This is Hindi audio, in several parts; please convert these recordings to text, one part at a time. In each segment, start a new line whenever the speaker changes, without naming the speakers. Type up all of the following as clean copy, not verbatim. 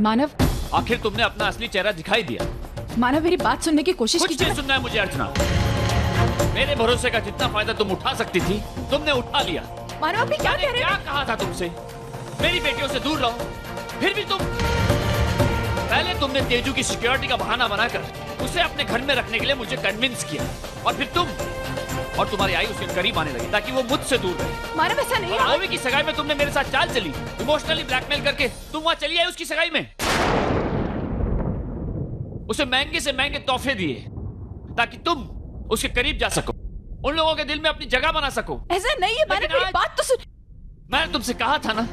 मानव,
आखिर तुमने अपना असली चेहरा दिखाई दिया।
मानव मेरी बात सुनने की कोशिश
कुछ नहीं सुनना है मुझे अर्चना। मेरे भरोसे का जितना फायदा तुम उठा सकती थी तुमने उठा लिया।
मानव अभी क्या कह रहे
क्या कहा था तुमसे? मेरी बेटियों से दूर रहो, फिर भी तुम। पहले तुमने तेजू की सिक्योरिटी का बहाना बनाकर उसे अपने घर में रखने के लिए मुझे कन्विंस किया, और फिर तुम और तुम्हारी आई उसके करीब आने लगी ताकि वो मुझसे दूर रहे।
मानव ऐसा नहीं है।
ओवी की सगाई में तुमने मेरे साथ चाल चली, इमोशनली ब्लैकमेल करके तुम वहां चली आई उसकी सगाई में। उसे महंगे से महंगे तोहफे दिए ताकि तुम उसके करीब जा सको, उन लोगों के दिल में अपनी जगह बना सको।
ऐसा नहीं है मानव, मेरी बात तो सुन।
मैंने तुमसे कहा था ना,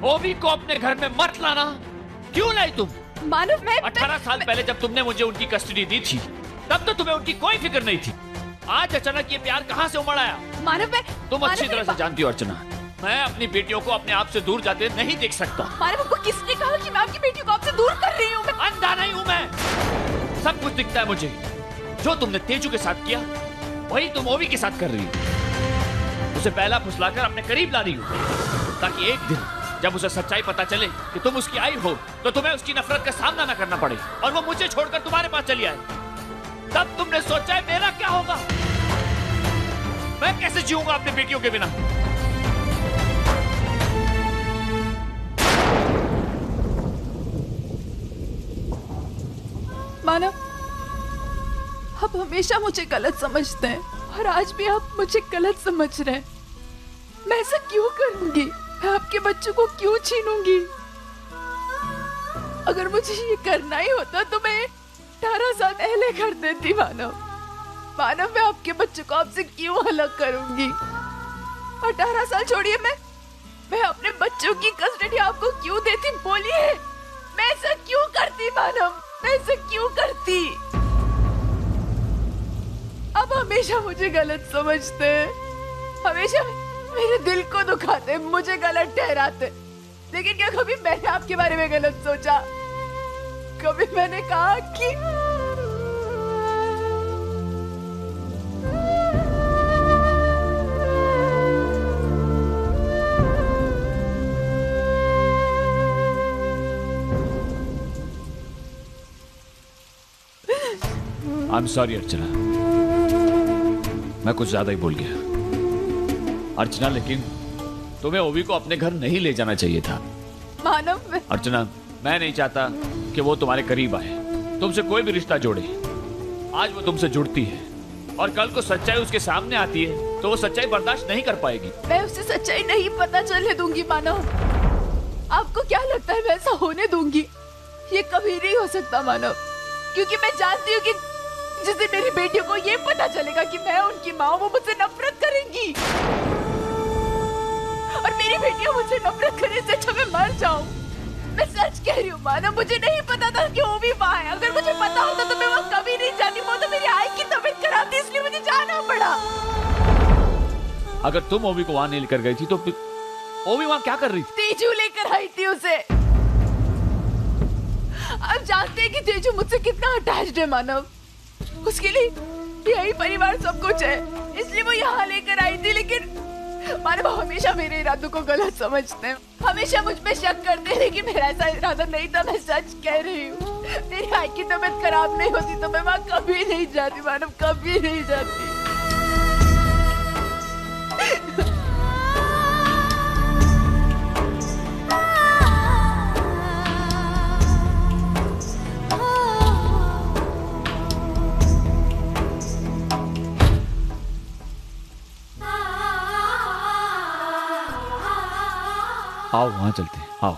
ओवी को अपने घर में मत लाना। क्यों लाई तुम?
मानव मैं
18 साल पहले जब तुमने मुझे उनकी कस्टडी दी थी तब तो तुम्हें उनकी कोई फिक्र नहीं थी। आज अचानक ये प्यार कहां से उमड़ आया?
मानव मैं
तुम अच्छी तरह से जानती हो अर्चना, मैं अपनी बेटियों को अपने आप से दूर जाते नहीं देख सकता।
मानव को किसने कहा कि मैं आपकी बेटियों को आपसे दूर कर रही हूँ?
अंधा नहीं हूं मैं, सब कुछ दिखता है मुझे। जो तुमने तेजू के साथ किया वही तुम ओवी के साथ कर रही हो। उसे पहला फुसलाकर अपने करीब ला रही हो ताकि एक दिन जब उसे सच्चाई पता चले कि तुम उसकी आई हो तो तुम्हें उसकी नफरत का सामना न करना पड़े और वो मुझे छोड़कर तुम्हारे पास चली आए। तब तुमने सोचा है मेरा क्या होगा? मैं कैसे जीऊंगा अपनी बेटियों के बिना?
मानव, आप हमेशा मुझे गलत समझते हैं और आज भी आप मुझे गलत समझ रहे हैं। मैं ऐसा क्यों करूंगी? मैं आपके बच्चों को क्यों छीनूंगी? अगर मुझे ये करना ही होता तो मैं 18 साल पहले कर देती। मानव, मैं आपके बच्चों को आपसे क्यों अलग करूंगी? 18 साल छोड़िए, मैं अपने बच्चों की कस्टडी आपको क्यों देती? बोलिए, मैं ऐसा क्यों करती? मानव, मैं ऐसा क्यों करती? आप हमेशा मुझे गलत समझते हैं, हमेशा मेरे दिल को दुखाते, मुझे गलत ठहराते। लेकिन क्या कभी मैंने आपके बारे में गलत सोचा? कभी मैंने कहा कि
आई एम सॉरी अर्चना, मैं कुछ ज्यादा ही बोल गया। अर्चना, लेकिन तुम्हें ओवी को अपने घर नहीं ले जाना चाहिए था।
मानव,
अर्चना, मैं नहीं चाहता कि वो तुम्हारे करीब आए, तुमसे कोई भी रिश्ता जोड़े। आज वो तुमसे जुड़ती है और कल को सच्चाई उसके सामने आती है तो वो सच्चाई बर्दाश्त नहीं कर पाएगी।
मैं उसे सच्चाई नहीं पता चलने दूंगी। मानव, आपको क्या लगता है मैं ऐसा होने दूंगी? ये कभी नहीं हो सकता मानव, क्योंकि मैं जानती हूँ कि जिस दिन मेरी बेटियों को ये पता चलेगा कि मैं उनकी माँ हूँ, वो मुझसे नफरत करेंगी। और मेरी बेटियां मुझसे नफरत करने से अच्छा मैं मर जाऊं। मैं सच कह रही हूँ मानव, मुझे नहीं पता था कि वो भी वहाँ है। अगर मुझे पता होता तो मैं वहाँ कभी नहीं जाती। वो तो मेरी आई की तबीयत खराब थी, इसलिए मुझे जाना पड़ा।
अगर तुम ओवी को वहाँ नहीं लेकर गई थी तो ओवी वहाँ क्या कर रही थी?
तेजू लेकर आई थी उसे। आप जानते हैं कि तेजू मुझसे कितना अटैच्ड है मानव। उसके लिए यही परिवार सब कुछ है, इसलिए वो यहाँ लेकर आई थी। लेकिन मानव हमेशा मेरे इरादों को गलत समझते हैं, हमेशा मुझ पे शक करते हैं, लेकिन मेरा ऐसा इरादा नहीं था। मैं सच कह रही हूँ, मेरी आई की तबीयत खराब नहीं होती तो मैं वहाँ कभी नहीं जाती मानव, कभी नहीं जाती।
आओ वहां चलते हैं, आओ।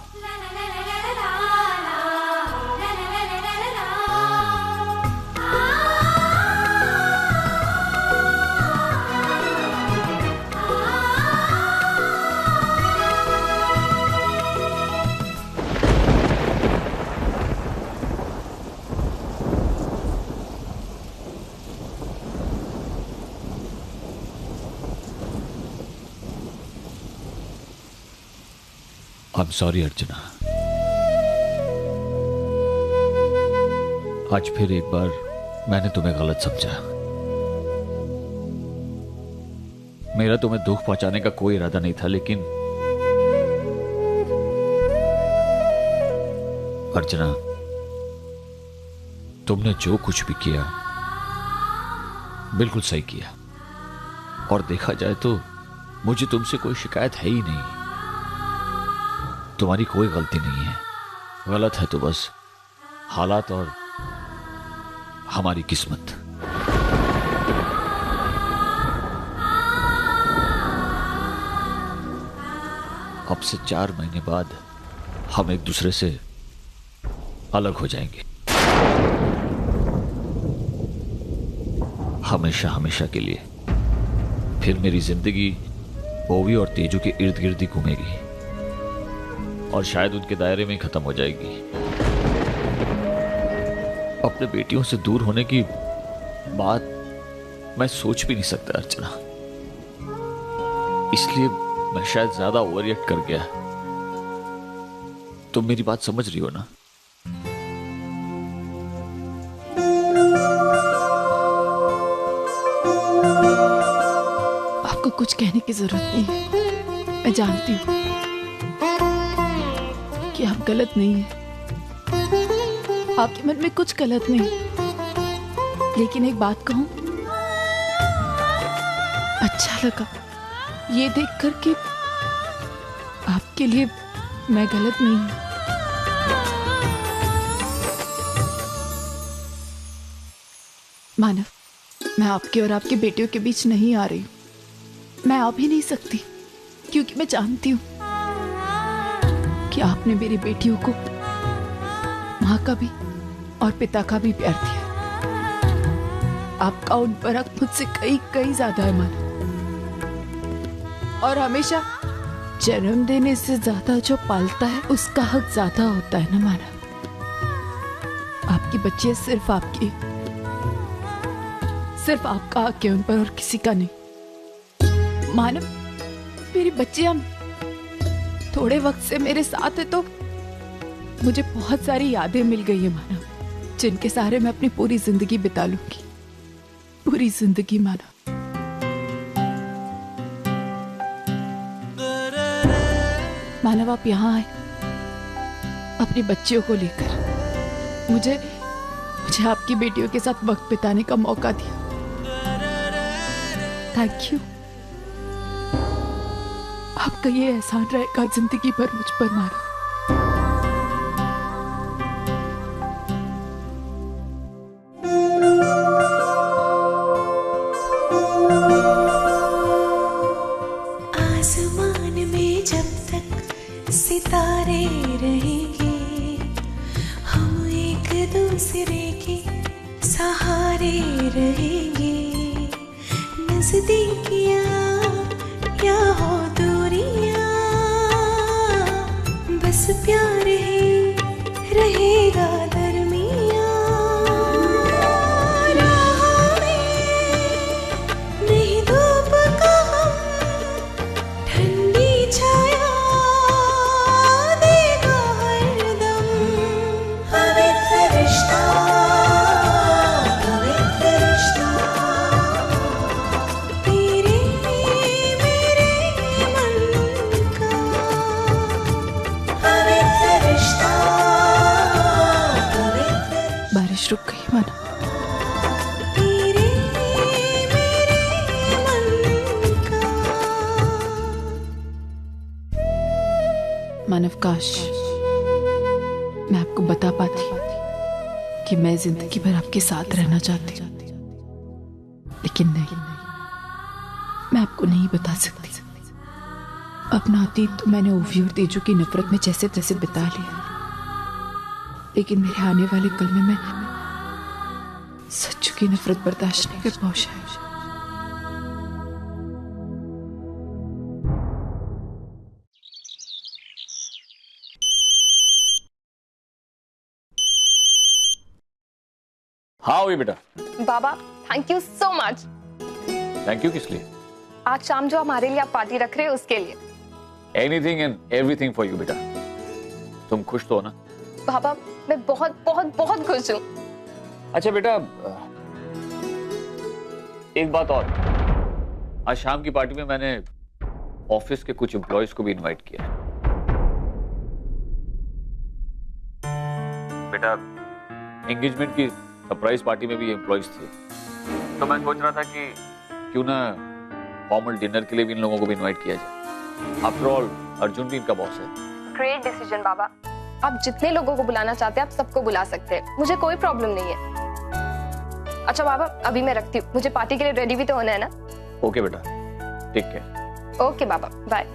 आई एम सॉरी अर्चना, आज फिर एक बार मैंने तुम्हें गलत समझा। मेरा तुम्हें दुख पहुंचाने का कोई इरादा नहीं था, लेकिन अर्चना, तुमने जो कुछ भी किया बिल्कुल सही किया, और देखा जाए तो मुझे तुमसे कोई शिकायत है ही नहीं। तुम्हारी कोई गलती नहीं है, गलत है तो बस हालात और हमारी किस्मत। अब से 4 महीने बाद हम एक दूसरे से अलग हो जाएंगे, हमेशा हमेशा के लिए। फिर मेरी जिंदगी ओवी और तेजू के इर्द गिर्द ही घूमेगी और शायद उनके दायरे में खत्म हो जाएगी। अपने बेटियों से दूर होने की बात मैं सोच भी नहीं सकता अर्चना, इसलिए मैं शायद ज्यादा ओवर रिएक्ट कर गया। तुम मेरी बात समझ रही हो ना?
आपको कुछ कहने की जरूरत नहीं है, मैं जानती हूँ कि आप गलत नहीं हैं, आपके मन में कुछ गलत नहीं। लेकिन एक बात कहूं, अच्छा लगा ये देखकर कि आपके लिए मैं गलत नहीं हूं। मानव, मैं आपके और आपके बेटियों के बीच नहीं आ रही हूं। मैं आ भी नहीं सकती, क्योंकि मैं जानती हूं कि आपने मेरी बेटियों को माँ का भी और पिता का भी प्यार दिया। आपका उन पर हक मुझसे कई कई ज्यादा है मानव, और हमेशा जन्म देने से ज्यादा जो पालता है उसका हक ज्यादा होता है ना मानव। आपकी बच्ची सिर्फ आपका हक है उन पर और किसी का नहीं। मानव, मेरी बच्चियां थोड़े वक्त से मेरे साथ है तो मुझे बहुत सारी यादें मिल गई है मानव, जिनके सहारे मैं अपनी पूरी जिंदगी बिता लूंगी, पूरी जिंदगी मानव। मानव, आप यहाँ आए अपनी बच्चियों को लेकर, मुझे आपकी बेटियों के साथ वक्त बिताने का मौका दिया। Thank you. आपका ये एहसान रहेगा जिंदगी भर मुझ पर मानव।
आसमान में जब तक सितारे रहेंगे, हम एक दूसरे के सहारे रहेंगे। नजदीकियां या हो दूरियां, बस प्यार ही रहेगा दरमियां। राहों में नहीं धूप का ठंडी छाया देगा हरदम। पवित्र रिश्ता, पवित्र रिश्ता, तेरे मेरे मन का पवित्र रिश्ता, पवित्र।
बारिश रुक गई मानव।
तेरे मेरे मन का।
मानव, काश मैं आपको बता पाती कि मैं जिंदगी भर आपके साथ रहना चाहती हूँ, लेकिन नहीं, मैं आपको नहीं बता सकती। अपना अतीत तो मैंने ओवी और तेजू की नफरत में जैसे तैसे बिता लिया, लेकिन मेरे आने वाले कल में मैं सच्चू की नफरत बर्दाश्त नहीं कर पाऊंगी।
हाँ ओवी बेटा।
बाबा, thank you so much.
Thank you किस लिए?
आज शाम जो हमारे लिए आप पार्टी रख रहे हो उसके लिए।
Anything and everything for you बेटा। तुम खुश तो हो ना?
बाबा, मैं बहुत बहुत बहुत खुश हूँ।
अच्छा बेटा, एक बात और, आज शाम की पार्टी में मैंने ऑफिस के कुछ एम्प्लॉयज को भी इनवाइट किया है। एंगेजमेंट की सरप्राइज पार्टी में भी एम्प्लॉयज थे, तो मैं सोच रहा था कि क्यों ना फॉर्मल डिनर के लिए भी इन लोगों को भी इनवाइट किया जाए। आफ्टर ऑल अर्जुन भी इनका बॉस है।
ग्रेट डिसीजन बाबा, आप जितने लोगों को बुलाना चाहते हैं आप सबको बुला सकते हैं, मुझे कोई प्रॉब्लम नहीं है। अच्छा बाबा, अभी मैं रखती हूँ, मुझे पार्टी के लिए रेडी भी तो होना है ना।
ओके बेटा, टेक केयर।
ओके बाबा, बाय।